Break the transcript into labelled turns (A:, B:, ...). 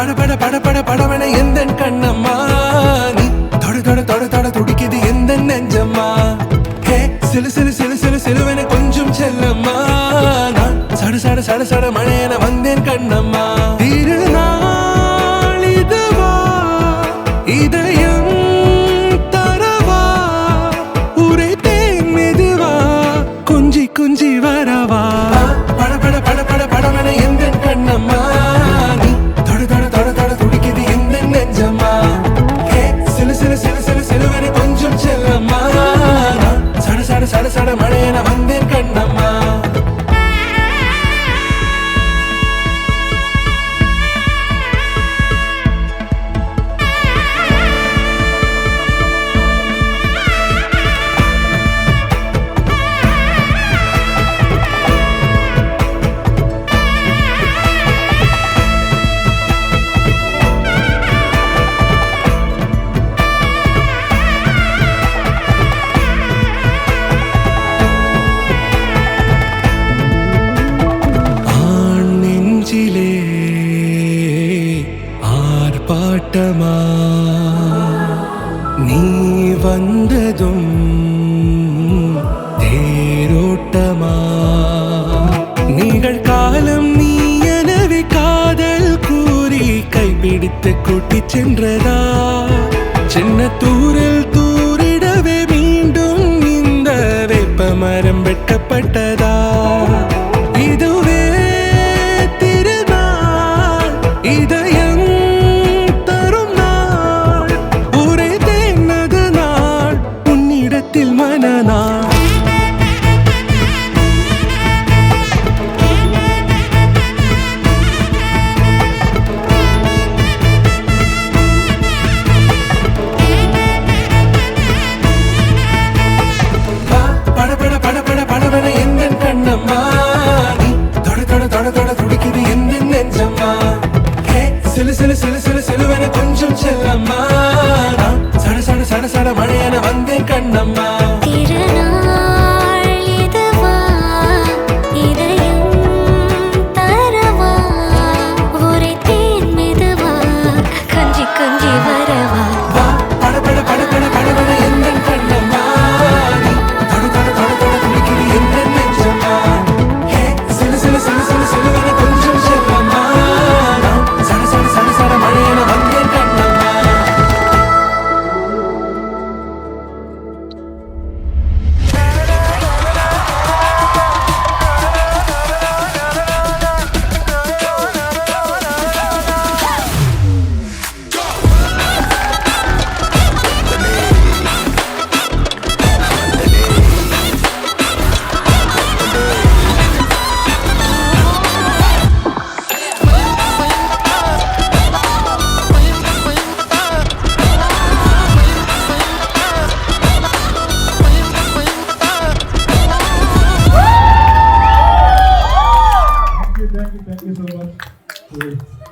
A: பட பட பட படவன எந்தன் கண்ணம்மா நீ தொட தொட தொட தொட துடிக்குது எந்தன் நெஞ்சம்மா ஹே சிலு சிலு சிலு சிலு சிலுவன கொஞ்சம் செல்லம்மா நான் சட சட சட சட மழையன வந்தேன் கண்ணம்மா திருநாள் இதுவா இதயம் தரவா உரைத்தேன் மெதுவா கொஞ்சி கொஞ்சி வரவா பட பட பட பட படவன எந்தன் கண்ணம்மா நீ தொட தொட தொட தொட துடிக்குது எந்தன் நெஞ்சம்மா ஹே சிலு சிலு சிலு சிலு சிலுவன கொஞ்சம் செல்லம்மா நான் சட சட சட சட மழையன வந்தேன் கண்ணம்மா ஆர்ப்பாட்டமா நீ வந்ததும் தேரோட்டமா நிகழ்காலம் நீ எனவே காதல் கூறி கைப்பிடித்து கூட்டிச் சென்றதா சின்ன தூரல் தூரிடவே மீண்டும் இந்த வேப்ப மரம் வெட்டப்பட்டதா இதுவே திருநாள் இதயம் தரும் நாள் உரைத்தேனது நாள் உன்னிடத்தில் மனநாள் பட பட பட பட படவன எந்தன் கண்ணம்மா நீ தொட தொட தொட தொட துடிக்குது எந்தன் நெஞ்சம்மா ஹே சிலு சிலு சிலு சிலு சிலுவன கொஞ்சம் செல்லம்மா நான் சட சட சட சட மழையன வந்தேன் கண்ணம்மா
B: திருநாள் இதுவா இதயம் தரவா உரைத்தேன் மெதுவா கொஞ்சி கொஞ்சி வரவா
A: பட பட பட பட படவன எந்தன் கண்ணம்மா நீ தொட தொட தொட தொட துடிக்குது எந்தன் நெஞ்சம்மா ஹே சிலு சிலு சிலு சிலு சிலுவன கொஞ்சம் செல்லம்மா நான் சட சட சட சட மழையன வந்தேன் Kannamma
C: Thank you so much.